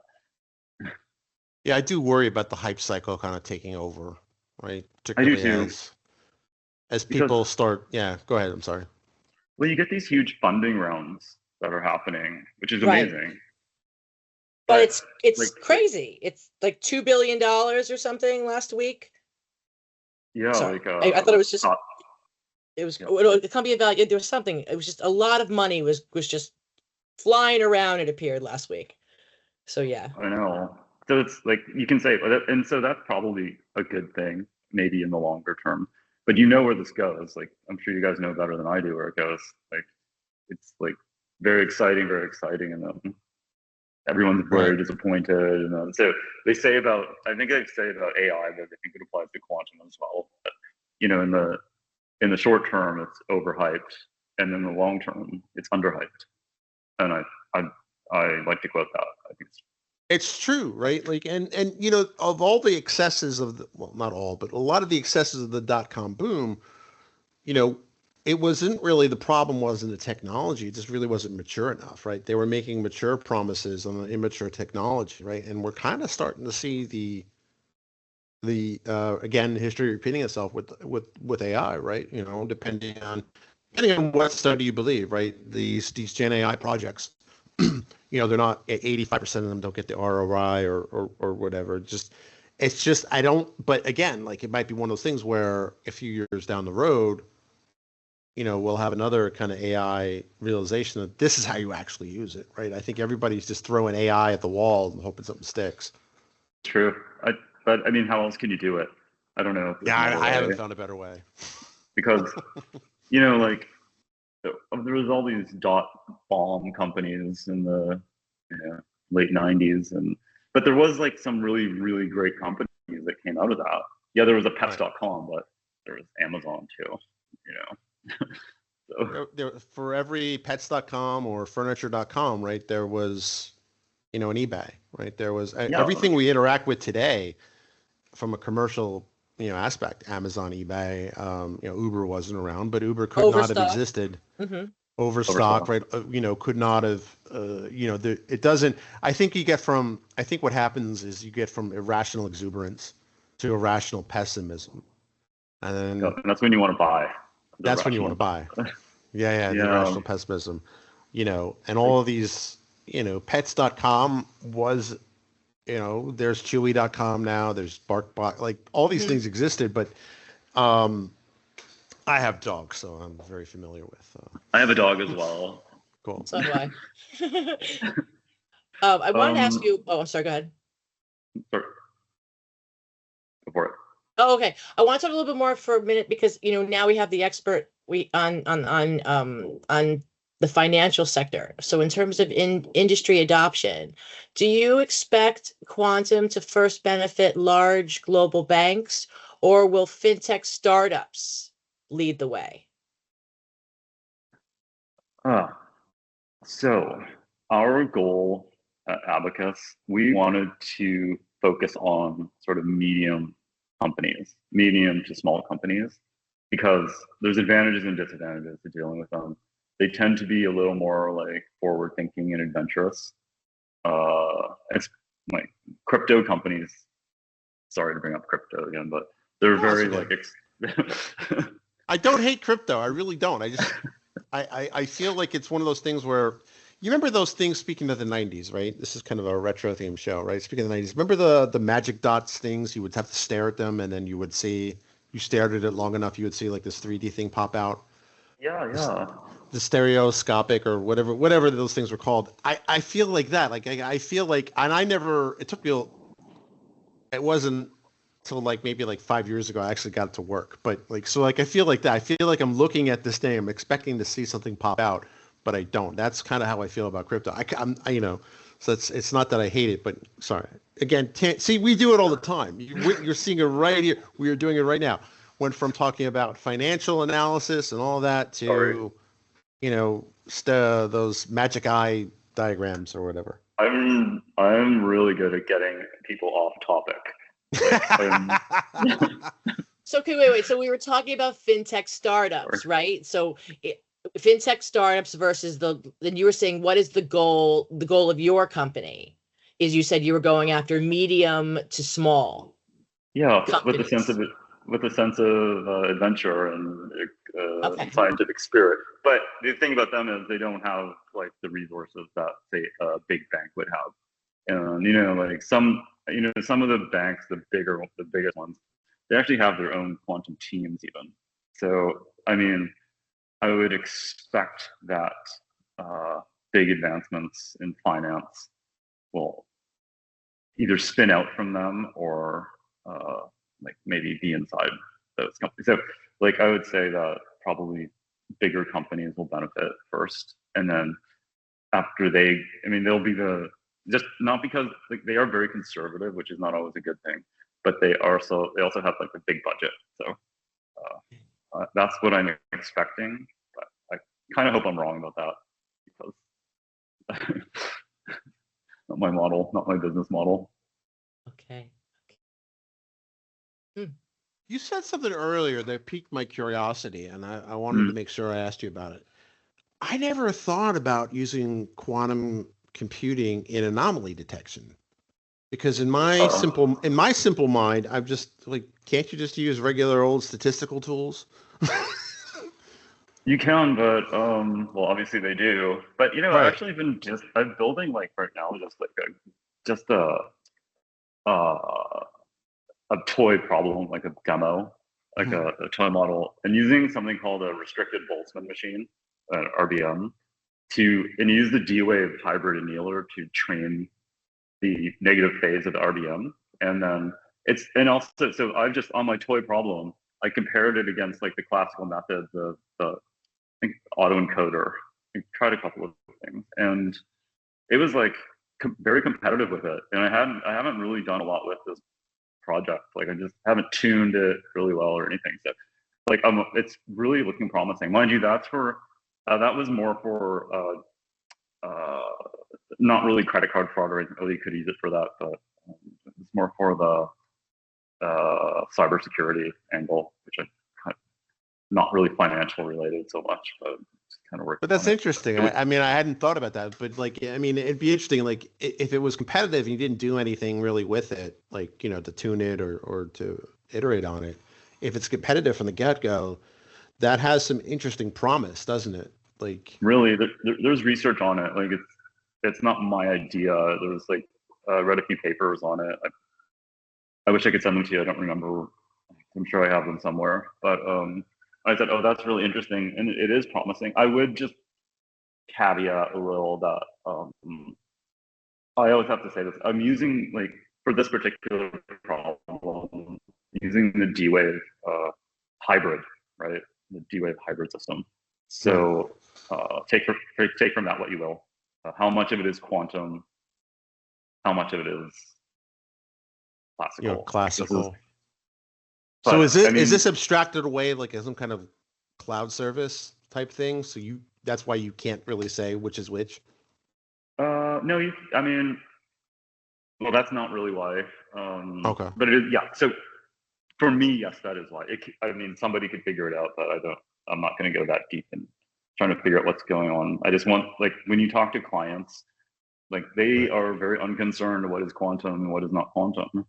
[SPEAKER 2] Yeah, I do worry about the hype cycle kind of taking over, right?
[SPEAKER 4] Particularly I do too.
[SPEAKER 2] As people start. Yeah, go ahead. I'm sorry.
[SPEAKER 4] Well, you get these huge funding rounds that are happening, which is amazing.
[SPEAKER 3] Right. But it's like, crazy. It's like $2 billion or something last week.
[SPEAKER 4] Yeah,
[SPEAKER 3] Sorry.
[SPEAKER 4] like
[SPEAKER 3] I thought it was just. It was the company value. There was something. It was just a lot of money was just flying around. It appeared last week. So yeah.
[SPEAKER 4] I know. So it's like you can say, and so that's probably a good thing, maybe in the longer term. But where this goes. Like I'm sure you guys know better than I do where it goes. Like it's like very exciting, and then everyone's very disappointed. And so they say about, I think they say about AI, but I think it applies to quantum as well. But, in the short term, it's overhyped, and in the long term, it's underhyped. And I like to quote that. I think
[SPEAKER 2] It's true, right? Like, and you know, of all the excesses of the, well, not all, but a lot of the excesses of the dot-com boom, you know, it wasn't really the problem wasn't the technology. It just really wasn't mature enough, right? They were making mature promises on an immature technology, right? And we're kind of starting to see the again history repeating itself with AI, right? You know, depending on what study you believe, right? These Gen AI projects, you know, they're not 85% of them don't get the ROI or whatever. It's just I don't. But again, like it might be one of those things where a few years down the road, you know, we'll have another kind of AI realization that this is how you actually use it, right? I think everybody's just throwing AI at the wall and hoping something sticks.
[SPEAKER 4] True. But I mean, how else can you do it? I don't know if there's
[SPEAKER 2] Yeah,
[SPEAKER 4] another
[SPEAKER 2] I haven't
[SPEAKER 4] way.
[SPEAKER 2] found a better way.
[SPEAKER 4] Because, you know, like there was all these dot bomb companies in the late 90s, but there was like some really, really great companies that came out of that. Yeah, there was a pets.com, but there was Amazon too, you know. So
[SPEAKER 2] For every pets.com or furniture.com, right, there was, you know, an eBay, right? There was
[SPEAKER 4] yeah,
[SPEAKER 2] everything we interact with today from a commercial, you know, aspect, Amazon, eBay, you know, Uber wasn't around, but Uber could not have
[SPEAKER 3] Overstock.
[SPEAKER 2] existed.
[SPEAKER 3] Mm-hmm.
[SPEAKER 2] Overstock, right? You know, could not have, you know, it doesn't, I think what happens is you get from irrational exuberance to irrational pessimism. And then
[SPEAKER 4] and that's when you want to buy.
[SPEAKER 2] that's when you want to buy. Yeah, the
[SPEAKER 4] Yeah.
[SPEAKER 2] irrational pessimism, you know, and all of these, you know, pets.com was, you know, there's chewy.com now, there's BarkBox, like all these things existed, but I have dogs, so I'm very familiar with.
[SPEAKER 4] I have a dog as well.
[SPEAKER 2] Cool.
[SPEAKER 3] So do I. I wanted to ask you. Oh, I'm sorry. Go ahead.
[SPEAKER 4] Sorry. Go for it.
[SPEAKER 3] Oh, okay. I want to talk a little bit more for a minute because you know now we have the expert on the financial sector. So in terms of industry adoption, do you expect quantum to first benefit large global banks, or will fintech startups lead the way?
[SPEAKER 4] So our goal at Abacus, we wanted to focus on sort of medium companies, medium to small companies, because there's advantages and disadvantages to dealing with them. They tend to be a little more like forward thinking and adventurous. It's like crypto companies. Sorry to bring up crypto again, but they're very like.
[SPEAKER 2] I don't hate crypto. I really don't. I feel like it's one of those things where you remember those things. Speaking of the '90s, right? This is kind of a retro theme show, right? Speaking of the '90s, remember the magic dots things? You would have to stare at them, and then you would see. You stared at it long enough, you would see like this 3D thing pop out.
[SPEAKER 4] Yeah.
[SPEAKER 2] The stereoscopic or whatever those things were called. I feel like that. Like I feel like, and I never. It took me. It wasn't till like maybe like 5 years ago I actually got it to work. But like so like I feel like that. I feel like I'm looking at this thing. I'm expecting to see something pop out, but I don't. That's kind of how I feel about crypto. You know, so it's not that I hate it, but sorry. Again, see, we do it all the time. You're seeing it right here. We are doing it right now. Went from talking about financial analysis and all that to, you know, those magic eye diagrams or whatever.
[SPEAKER 4] I'm really good at getting people off topic.
[SPEAKER 3] So okay, wait. So we were talking about fintech startups, right? So fintech startups versus then you were saying what is the goal of your company is you said you were going after medium to small companies.
[SPEAKER 4] with a sense of adventure and scientific spirit. But the thing about them is they don't have like the resources that say a big bank would have. And you know, like some of the banks, the biggest ones, they actually have their own quantum teams even. So I mean, I would expect that big advancements in finance will either spin out from them or like maybe be inside those companies. So like I would say that probably bigger companies will benefit first, and then after they'll be just not because like they are very conservative, which is not always a good thing, but they also have like a big budget. So that's what I'm expecting. But I kind of hope I'm wrong about that because not my model, not my business model.
[SPEAKER 3] Okay.
[SPEAKER 2] You said something earlier that piqued my curiosity, and I wanted to make sure I asked you about it. I never thought about using quantum computing in anomaly detection because in my simple mind, I'm just like, can't you just use regular old statistical tools?
[SPEAKER 4] You can, but well, obviously they do. But I've
[SPEAKER 2] Right.
[SPEAKER 4] actually been I'm building like right now just a toy problem, like a demo, like
[SPEAKER 2] Mhm.
[SPEAKER 4] a toy model, and using something called a restricted Boltzmann machine, RBM, and use the D-Wave hybrid annealer to train the negative phase of the RBM. And then also, so I've just, on my toy problem, I compared it against like the classical methods of the, I think, autoencoder. I tried a couple of things, and it was like very competitive with it. And I haven't really done a lot with this project. Like I just haven't tuned it really well or anything. So like it's really looking promising. Mind you, that was more for not really credit card fraud or anything. Really could use it for that, but it's more for the cybersecurity angle, which not really financial related so much, but just kind of working
[SPEAKER 2] But that's
[SPEAKER 4] on it.
[SPEAKER 2] interesting. I mean, I hadn't thought about that, but like, I mean, it'd be interesting, like, if it was competitive and you didn't do anything really with it, like, to tune it or to iterate on it. If it's competitive from the get-go, that has some interesting promise, doesn't it? Like,
[SPEAKER 4] Really, there's research on it. Like it's not my idea. There's like I read a few papers on it. I wish I could send them to you. I don't remember. I'm sure I have them somewhere. But I said, oh, that's really interesting, and it is promising. I would just caveat a little that I always have to say this. I'm using like for this particular problem using the D-Wave hybrid, right? The D-Wave hybrid system.
[SPEAKER 2] right.
[SPEAKER 4] So take from that what you will. How much of it is quantum? How much of it is classical?
[SPEAKER 2] Classical. So
[SPEAKER 4] But I
[SPEAKER 2] is
[SPEAKER 4] mean,
[SPEAKER 2] this abstracted away like as some kind of cloud service type thing? So that's why you can't really say which is which.
[SPEAKER 4] no, I mean, well, that's not really why.
[SPEAKER 2] Okay.
[SPEAKER 4] But it is, yeah. So for me, yes, that is why. I mean, somebody could figure it out, but I'm not going to go that deep in trying to figure out what's going on. I just want, like, when you talk to clients, like they
[SPEAKER 2] Right.
[SPEAKER 4] are very unconcerned what is quantum and what is not quantum.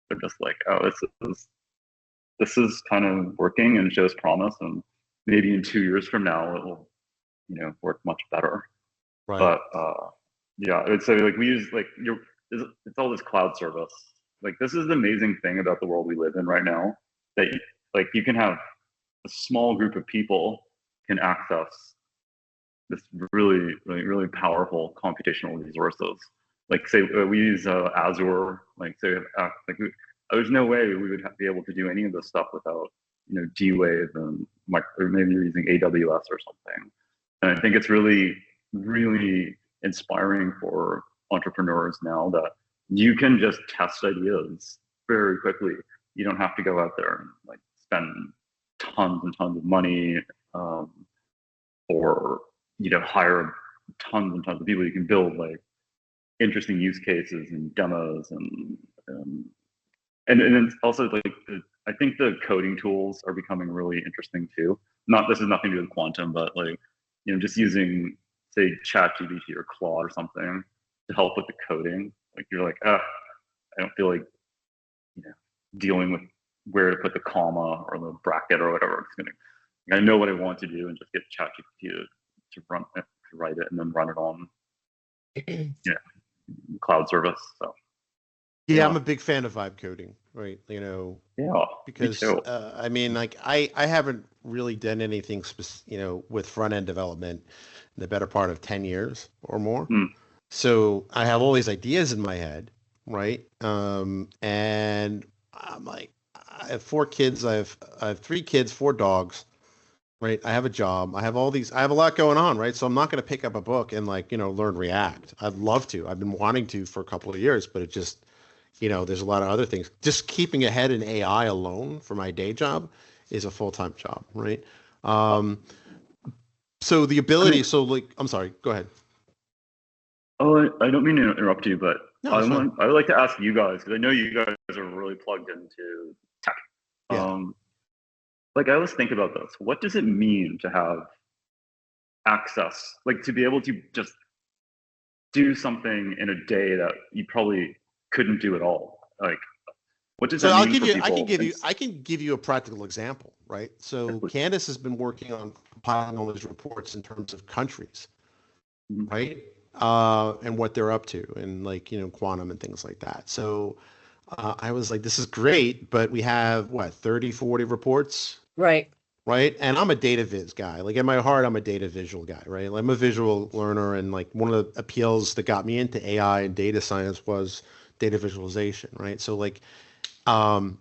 [SPEAKER 4] They're just like, oh, this is kind of working and shows promise, and maybe in 2 years from now it will, work much better.
[SPEAKER 2] Right.
[SPEAKER 4] But yeah, I would say like we use like it's all this cloud service. Like this is the amazing thing about the world we live in right now, that like you can have a small group of people can access this really, really, really powerful computational resources. Like say we use Azure, like say there's no way we would be able to do any of this stuff without D-Wave and or maybe you're using AWS or something. And I think it's really, really inspiring for entrepreneurs now that you can just test ideas very quickly. You don't have to go out there and like spend tons and tons of money, or hire tons and tons of people. You can build like interesting use cases and demos and then also like I think the coding tools are becoming really interesting too. This is nothing to do with quantum, but like just using say ChatGPT or Claude or something to help with the coding. Like you're like, I don't feel like dealing with where to put the comma or the bracket or whatever. I know what I want to do and just get ChatGPT to run it, to write it, and then run it on cloud service. So
[SPEAKER 2] Yeah,
[SPEAKER 4] yeah,
[SPEAKER 2] I'm a big fan of vibe coding, right?
[SPEAKER 4] yeah, me
[SPEAKER 2] Because
[SPEAKER 4] too.
[SPEAKER 2] I mean, like I haven't really done anything, with front end development in the better part of 10 years or more.
[SPEAKER 4] Mm.
[SPEAKER 2] So I have all these ideas in my head, right? And I'm like, I have 4 kids. I have 3 kids, 4 dogs, right? I have a job. I have a lot going on, right? So I'm not going to pick up a book and like, learn React. I'd love to. I've been wanting to for a couple of years, but it just, there's a lot of other things. Just keeping ahead in AI alone for my day job is a full-time job, right? So the
[SPEAKER 4] I
[SPEAKER 2] ability,
[SPEAKER 4] mean,
[SPEAKER 2] so like, I'm sorry, go ahead.
[SPEAKER 4] Oh, I don't mean to interrupt you, but
[SPEAKER 2] No, it's fine.
[SPEAKER 4] I would like to ask you guys, because I know you guys are really plugged into tech.
[SPEAKER 2] Yeah.
[SPEAKER 4] Like I always think about this. What does it mean to have access, like to be able to just do something in a day that you probably couldn't do at all? Like, what does
[SPEAKER 2] So
[SPEAKER 4] that
[SPEAKER 2] I'll
[SPEAKER 4] mean
[SPEAKER 2] give
[SPEAKER 4] for
[SPEAKER 2] you,
[SPEAKER 4] people?
[SPEAKER 2] I can give you a practical example, right? So Candace has been working on compiling all these reports in terms of countries,
[SPEAKER 4] Mhm.
[SPEAKER 2] right? And what they're up to, and like, quantum and things like that. So I was like, this is great, but we have what, 30, 40 reports,
[SPEAKER 3] Right.
[SPEAKER 2] right? And I'm a data viz guy. Like in my heart, I'm a data visual guy, right? I'm a visual learner, and like one of the appeals that got me into AI and data science was data visualization, right? So like, um,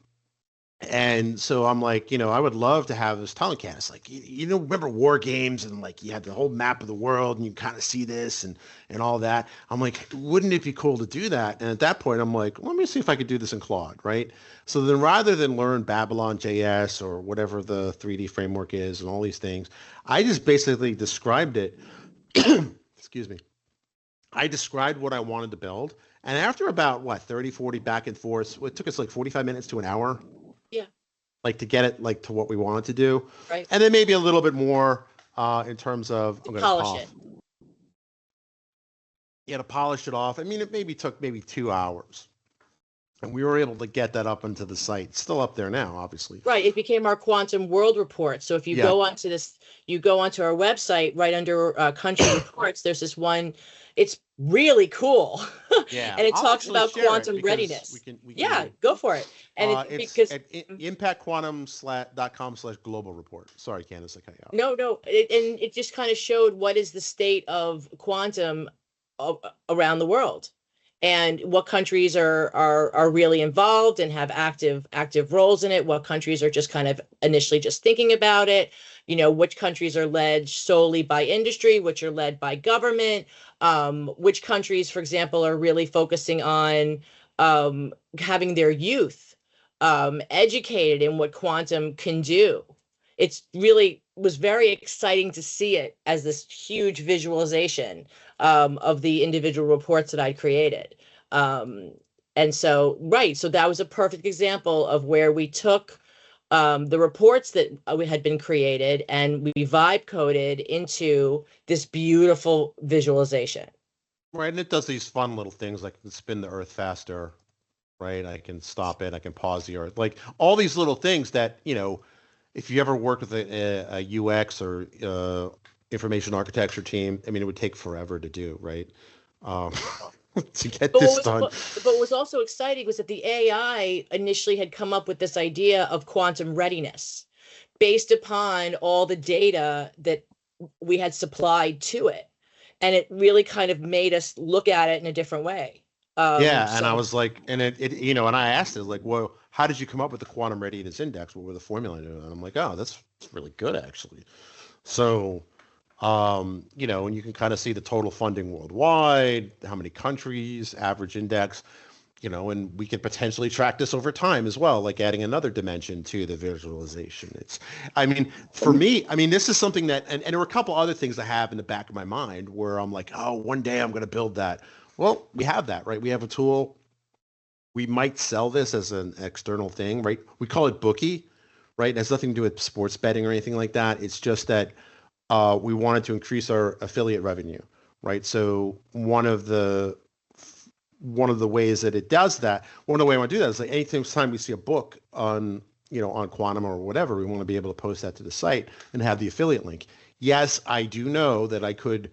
[SPEAKER 2] and so I'm like, I would love to have this telling Candace, like, remember war games, and like you had the whole map of the world and you kind of see this and all that. I'm like, wouldn't it be cool to do that? And at that point, I'm like, let me see if I could do this in Claude, right? So then rather than learn Babylon JS or whatever the 3D framework is and all these things, I just basically described it. Excuse me. I described what I wanted to build. And after about what, 30, 40 back and forth, it took us like 45 minutes to an hour,
[SPEAKER 3] Yeah.
[SPEAKER 2] like to get it like to what we wanted to do,
[SPEAKER 3] Right.
[SPEAKER 2] and then maybe a little bit more in terms of I'm going to
[SPEAKER 3] Polish
[SPEAKER 2] cough.
[SPEAKER 3] it.
[SPEAKER 2] Yeah, to polish it off. I mean, it maybe took 2 hours, and we were able to get that up into the site. It's still up there now, obviously.
[SPEAKER 3] Right. It became our quantum world report. So if you
[SPEAKER 2] Yeah.
[SPEAKER 3] go onto this, you go onto our website right under country reports, there's this one. It's really cool.
[SPEAKER 2] Yeah,
[SPEAKER 3] And it
[SPEAKER 2] I'll
[SPEAKER 3] talks
[SPEAKER 2] actually
[SPEAKER 3] about
[SPEAKER 2] share it
[SPEAKER 3] quantum
[SPEAKER 2] because
[SPEAKER 3] readiness.
[SPEAKER 2] we can
[SPEAKER 3] Yeah, go for it. And it
[SPEAKER 2] it's
[SPEAKER 3] because
[SPEAKER 2] at impactquantum.com/global report. Sorry, Candace, I cut you off.
[SPEAKER 3] no, and it just kind of showed what is the state of quantum around the world, and what countries are really involved and have active roles in it. What countries are just kind of initially just thinking about it. Which countries are led solely by industry, which are led by government. Which countries, for example, are really focusing on having their youth educated in what quantum can do. It's really was very exciting to see it as this huge visualization of the individual reports that I created. And so, right, so that was a perfect example of where we took the reports that we had been created and we vibe coded into this beautiful visualization.
[SPEAKER 2] Right, and it does these fun little things like spin the Earth faster, right? I can stop it. I can pause the Earth. Like all these little things that, if you ever work with a UX or information architecture team, I mean, it would take forever to do, right? Um, to get this done.
[SPEAKER 3] But what was also exciting was that the AI initially had come up with this idea of quantum readiness based upon all the data that we had supplied to it. And it really kind of made us look at it in a different way.
[SPEAKER 2] Yeah, and I
[SPEAKER 3] So
[SPEAKER 2] was like, and and I asked it like, well, how did you come up with the quantum readiness index? What were the formula? And I'm like, oh, that's really good actually. So, and you can kind of see the total funding worldwide, how many countries, average index, and we could potentially track this over time as well, like adding another dimension to the visualization. I mean, for me, I mean, this is something that, and there were a couple other things I have in the back of my mind where I'm like, oh, one day I'm going to build that. Well, we have that, right? We have a tool. We might sell this as an external thing, right? We call it Bookie, right? It has nothing to do with sports betting or anything like that. It's just that we wanted to increase our affiliate revenue, right? So one of the ways that it does that, one of the way I want to do that is like anytime we see a book on, on Quantum or whatever, we want to be able to post that to the site and have the affiliate link. Yes, I do know that I could,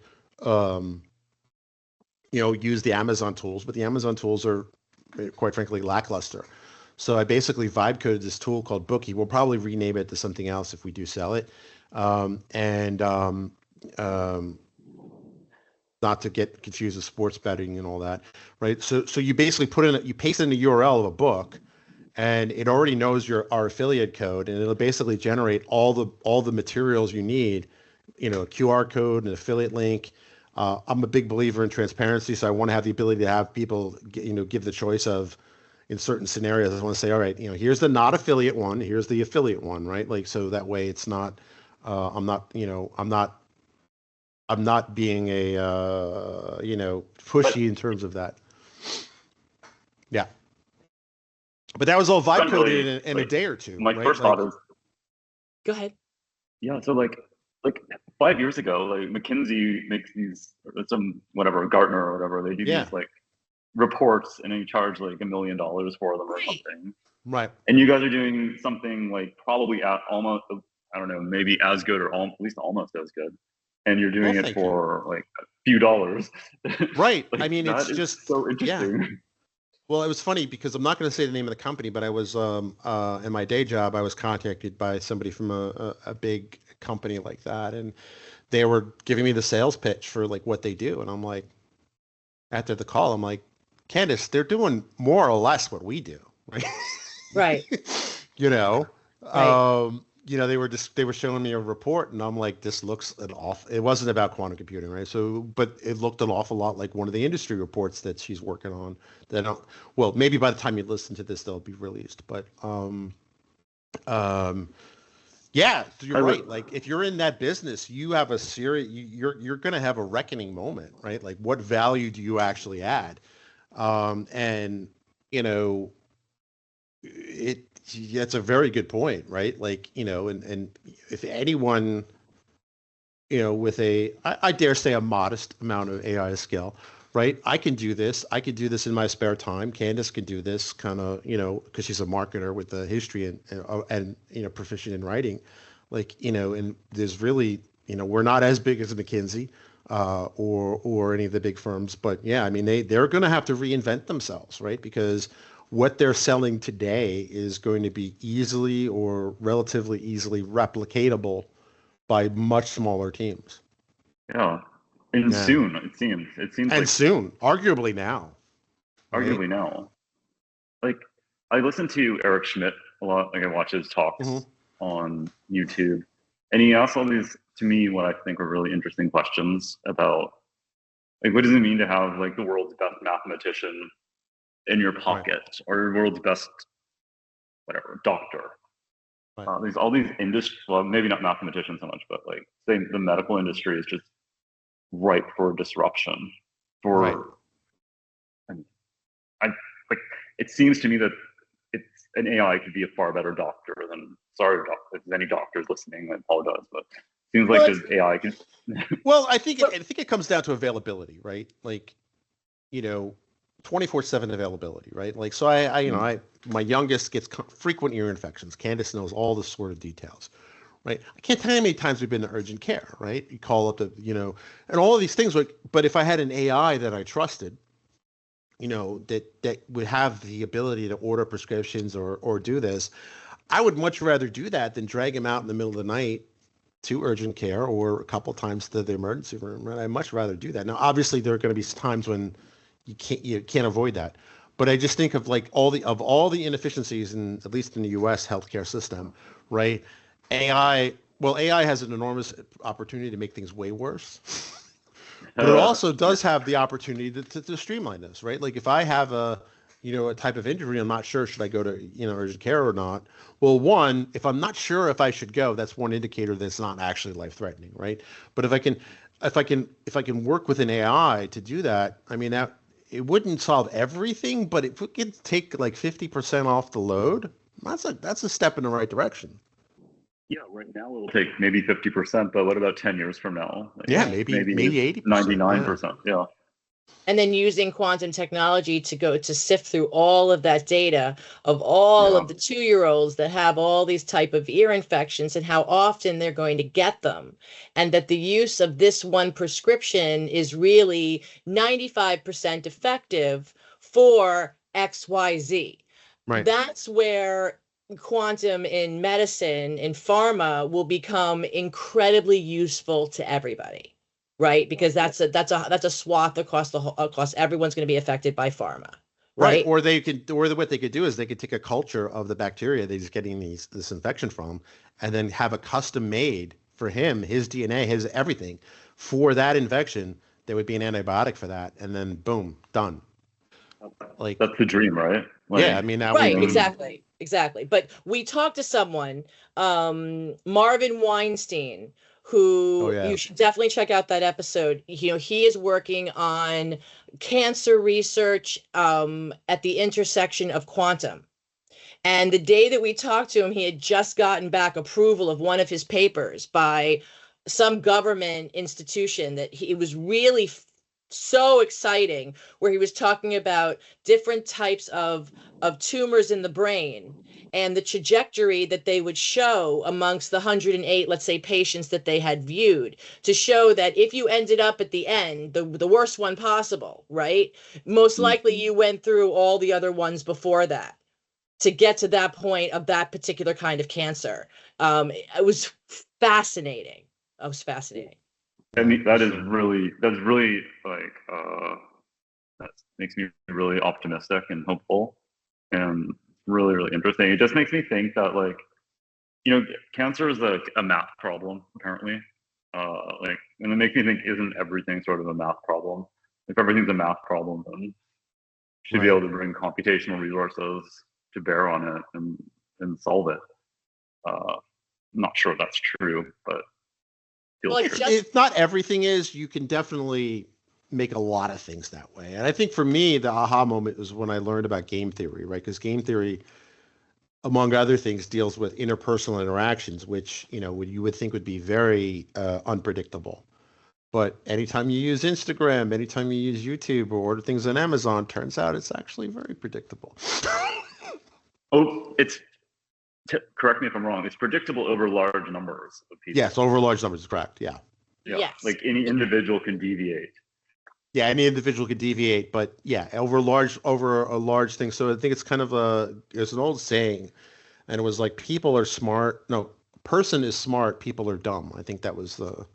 [SPEAKER 2] use the Amazon tools, but the Amazon tools are quite frankly lackluster. So I basically vibe coded this tool called Bookie. We'll probably rename it to something else if we do sell it. Not to get confused with sports betting and all that, right? So you basically you paste in the URL of a book, and it already knows our affiliate code, and it'll basically generate all the materials you need, a QR code, an affiliate link. I'm a big believer in transparency, so I want to have the ability to have people, give the choice of, in certain scenarios, I want to say, all right, here's the not affiliate one, here's the affiliate one, right? Like, so that way it's not, I'm not I'm not being a pushy in terms of that. Yeah, but that was all vibe coded in a day or two.
[SPEAKER 4] My
[SPEAKER 2] right?
[SPEAKER 4] first thought is,
[SPEAKER 3] go ahead.
[SPEAKER 4] Yeah, so like 5 years ago, like McKinsey makes these, or some whatever, Gartner or whatever, they do these like reports and they charge like $1 million for them or something.
[SPEAKER 2] Right.
[SPEAKER 4] And you guys are doing something like probably at almost, I don't know, maybe as good or at least almost as good. And you're doing it for like a few dollars.
[SPEAKER 2] Right.
[SPEAKER 4] Like,
[SPEAKER 2] I mean, it's just
[SPEAKER 4] so interesting.
[SPEAKER 2] Yeah. Well, it was funny because I'm not going to say the name of the company, but I was in my day job, I was contacted by somebody from a big company like that, and they were giving me the sales pitch for like what they do, and I'm like, after the call, I'm like, Candace, they're doing more or less what we do, right?
[SPEAKER 3] Right.
[SPEAKER 2] Right. They were showing me a report, and I'm like, this looks an awful. It wasn't about quantum computing, right? So, but it looked an awful lot like one of the industry reports that she's working on. Well, maybe by the time you listen to this, they'll be released. But yeah, you're right. Like if you're in that business, you have a serious. You're going to have a reckoning moment, right? Like what value do you actually add? And that's a very good point, right? Like, and if anyone, with I dare say a modest amount of AI skill, right? I can do this. I could do this in my spare time. Candace can do this kind of, because she's a marketer with a history and proficient in writing, like, and there's really, we're not as big as McKinsey, or any of the big firms, but yeah, I mean, they're going to have to reinvent themselves, right? Because what they're selling today is going to be easily or relatively easily replicatable by much smaller teams.
[SPEAKER 4] Yeah. And soon, it seems.
[SPEAKER 2] And like, soon, arguably now.
[SPEAKER 4] Arguably now. Like, I listen to Eric Schmidt a lot. Like, I watch his talks on YouTube. And he asks all these, to me, what I think are really interesting questions about, like, what does it mean to have, like, the world's best mathematician in your pocket, or your world's best, whatever, doctor. There's all these industries, well, maybe not mathematicians so much, but like say the medical industry is just ripe for disruption. And like it seems to me that an AI could be a far better doctor than, sorry, if there's any doctors listening, I apologize, but it seems like this AI can.
[SPEAKER 2] Well, I think it comes down to availability, right? Like, 24/7 availability, right? Like, so my youngest gets frequent ear infections. Candace knows all the sort of details, right? I can't tell you how many times we've been to urgent care, right? You call up and all of these things. But if I had an AI that I trusted, that would have the ability to order prescriptions or do this, I would much rather do that than drag him out in the middle of the night to urgent care or a couple times to the emergency room, right? I'd much rather do that. Now, obviously, there are going to be times when you can't avoid that, but I just think of like all the inefficiencies at least in the U.S. healthcare system, right? AI has an enormous opportunity to make things way worse, but it also does have the opportunity to streamline this, right? Like if I have a type of injury, I'm not sure should I go to urgent care or not. Well, one, if I'm not sure if I should go, that's one indicator that it's not actually life threatening, right? But if I can work with an AI to do that, I mean that. It wouldn't solve everything, but if we could take like 50% off the load, that's a step in the right direction.
[SPEAKER 4] Yeah, right now it'll take maybe 50%, but what about 10 years from now?
[SPEAKER 2] Like, yeah, maybe 80%.
[SPEAKER 4] 99%. Yeah.
[SPEAKER 3] And then using quantum technology to sift through all of that data of all of the 2-year-olds that have all these type of ear infections and how often they're going to get them. And that the use of this one prescription is really 95% effective for XYZ.
[SPEAKER 2] Right.
[SPEAKER 3] That's where quantum in medicine, in pharma, will become incredibly useful to everybody. Right, because that's a swath across everyone's going to be affected by pharma. Right.
[SPEAKER 2] Or what they could do is they could take a culture of the bacteria that he's getting this infection from, and then have a custom made for him, his DNA, his everything for that infection. There would be an antibiotic for that, and then boom, done. Like
[SPEAKER 4] that's the dream, right?
[SPEAKER 2] Like, yeah, I mean,
[SPEAKER 3] exactly. But we talked to someone, Marvin Weinstein, who
[SPEAKER 2] yeah.
[SPEAKER 3] you should definitely check out that episode. You know, he is working on cancer research at the intersection of quantum. And the day that we talked to him, he had just gotten back approval of one of his papers by some government institution that it was really so exciting, where he was talking about different types of tumors in the brain and the trajectory that they would show amongst the 108, let's say, patients that they had viewed, to show that if you ended up at the end, the worst one possible, right? Most likely you went through all the other ones before that to get to that point of that particular kind of cancer. It was fascinating. It was fascinating.
[SPEAKER 4] I mean, that's really like, that makes me really optimistic and hopeful, and really, really interesting. It just makes me think that, like, cancer is like a math problem, apparently. And it makes me think, isn't everything sort of a math problem? If everything's a math problem, then you should be able to bring computational resources to bear on it and solve it. I'm not sure that's true, but
[SPEAKER 2] if not everything is, you can definitely make a lot of things that way. And I think for me, the aha moment was when I learned about game theory, right? Because game theory, among other things, deals with interpersonal interactions, which, you would think would be very unpredictable. But anytime you use Instagram, anytime you use YouTube or order things on Amazon, turns out it's actually very predictable.
[SPEAKER 4] Correct me if I'm wrong, it's predictable over large numbers of people.
[SPEAKER 2] Yes, over large numbers is correct. Yeah.
[SPEAKER 3] Yes.
[SPEAKER 4] Like any individual can deviate.
[SPEAKER 2] Yeah, any individual could deviate, but yeah, over a large thing. So I think it's kind of there's an old saying, and it was like, people are smart. No, person is smart, people are dumb. I think that was the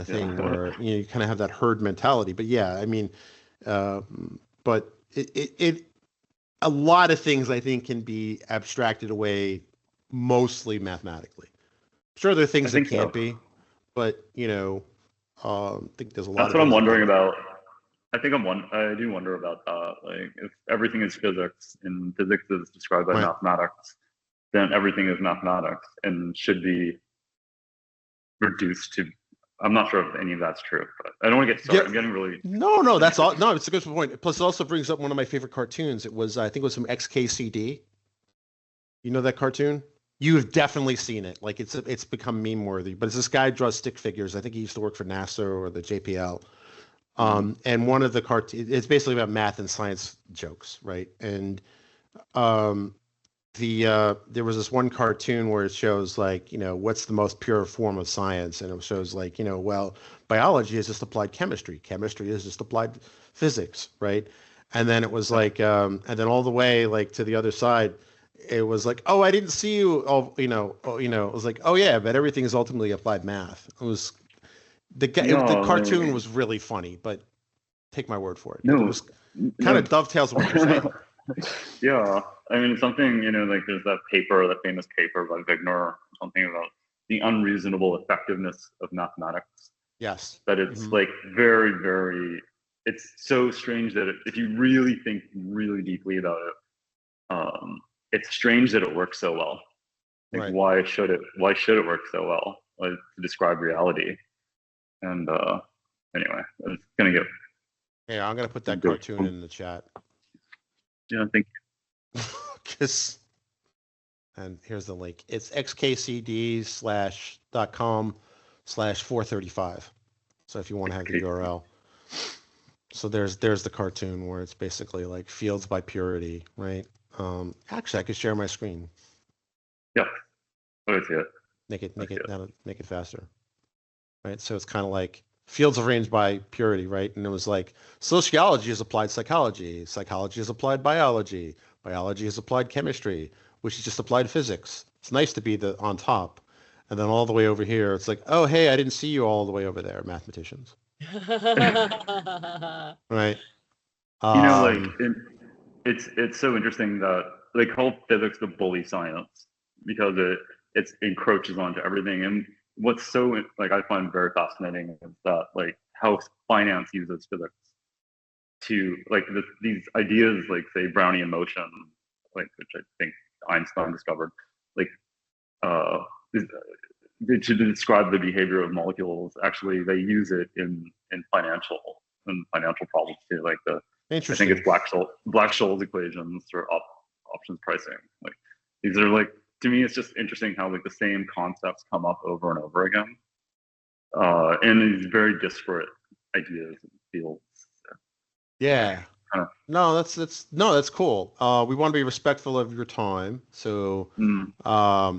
[SPEAKER 2] thing where you kind of have that herd mentality. But yeah, I mean, but it a lot of things I think can be abstracted away mostly mathematically. Sure, there are things that can't be, but I think there's a lot.
[SPEAKER 4] That's what I'm wondering about. I do wonder about that. Like, if everything is physics and physics is described by mathematics, then everything is mathematics and should be reduced to. I'm not sure if any of that's true, but I don't want to get started. I'm getting really.
[SPEAKER 2] No, that's all. No, it's a good point. Plus, it also brings up one of my favorite cartoons. It was, I think it was from XKCD. You know that cartoon? You've definitely seen it. Like, it's become meme worthy. But it's this guy draws stick figures. I think he used to work for NASA or the JPL. And one of the it's basically about math and science jokes, right? And there was this one cartoon where it shows, like, what's the most pure form of science, and it shows, like, well, biology is just applied chemistry, chemistry is just applied physics, right? And then it was like, and then all the way, like, to the other side, it was like, oh, I didn't see you. Oh, it was like, oh yeah, but everything is ultimately applied math. It was the cartoon was really funny, but take my word for it.
[SPEAKER 4] No,
[SPEAKER 2] it was kind of dovetails what you're saying.
[SPEAKER 4] Yeah, I mean, something, like, there's that famous paper by Wigner, something about the unreasonable effectiveness of mathematics.
[SPEAKER 2] Yes.
[SPEAKER 4] That it's like very, very, it's so strange that if you really think really deeply about it, it's strange that it works so well. Like, why should it work so well, like, to describe reality? And anyway, it's gonna get.
[SPEAKER 2] Yeah, I'm gonna put that cartoon in the chat.
[SPEAKER 4] Yeah, thank you.
[SPEAKER 2] And here's the link. It's xkcd.com/435. So if you want to have the URL. So there's the cartoon where it's basically like fields by purity, right? Actually, I could share my screen.
[SPEAKER 4] Yeah. Let me see it.
[SPEAKER 2] Make it faster. Right? So it's kind of like fields arranged by purity, right? And it was like, sociology is applied psychology, psychology is applied biology, biology is applied chemistry, which is just applied physics. It's nice to be on top. And then all the way over here, it's like, oh, hey, I didn't see you all the way over there, mathematicians. Right?
[SPEAKER 4] It's so interesting that they call physics the bully science because it encroaches onto everything. And what's so, like, I find very fascinating is that, like, how finance uses physics to, like, these ideas, like, say, Brownian motion, like, which I think Einstein discovered, like, to describe the behavior of molecules. Actually, they use it in financial problems too. Like I think it's Black-Scholes equations for options pricing. Like these are like, to me, it's just interesting how like the same concepts come up over and over again, in these very disparate ideas and fields. So,
[SPEAKER 2] yeah. No, that's cool. We want to be respectful of your time. So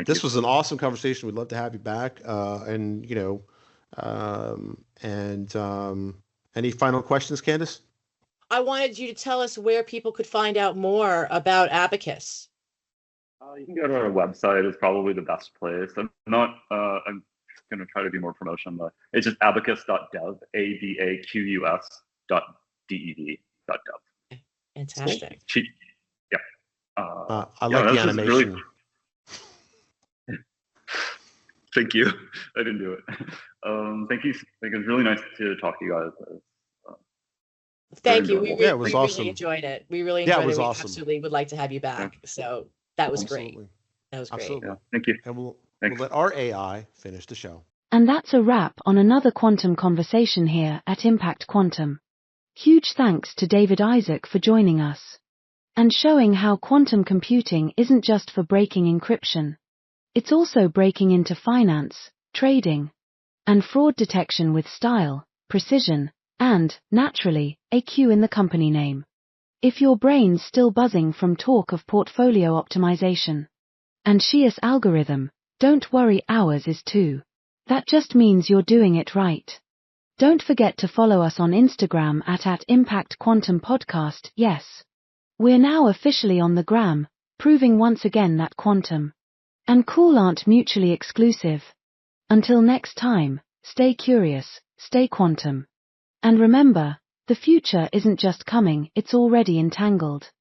[SPEAKER 2] this was an awesome conversation. We'd love to have you back. And any final questions, Candace?
[SPEAKER 3] I wanted you to tell us where people could find out more about Abacus.
[SPEAKER 4] You can go to our website. It's probably the best place. I'm going to try to do more promotion, but it's just abacus.dev, abaqus.dev.dev.
[SPEAKER 3] Fantastic.
[SPEAKER 4] Cool. Yeah.
[SPEAKER 2] I like the animation.
[SPEAKER 4] Thank you. I didn't do it. Thank you. It was really nice to talk to you guys.
[SPEAKER 3] Thank you.
[SPEAKER 2] It was awesome.
[SPEAKER 3] Really enjoyed it. We really enjoyed it.
[SPEAKER 2] Was
[SPEAKER 3] we
[SPEAKER 2] awesome.
[SPEAKER 3] Absolutely would like to have you back. Yeah. So that was
[SPEAKER 2] Absolutely.
[SPEAKER 3] Great. That was great.
[SPEAKER 2] Absolutely.
[SPEAKER 4] Yeah. Thank you.
[SPEAKER 2] And we'll let our AI finish the show.
[SPEAKER 1] And that's a wrap on another quantum conversation here at Impact Quantum. Huge thanks to David Isaac for joining us and showing how quantum computing isn't just for breaking encryption. It's also breaking into finance, trading, and fraud detection with style, precision, and, naturally, a Q in the company name. If your brain's still buzzing from talk of portfolio optimization and Schiess algorithm, don't worry, ours is too. That just means you're doing it right. Don't forget to follow us on Instagram at Impact Quantum Podcast. Yes. We're now officially on the gram, proving once again that quantum and cool aren't mutually exclusive. Until next time, stay curious, stay quantum. And remember, the future isn't just coming, it's already entangled.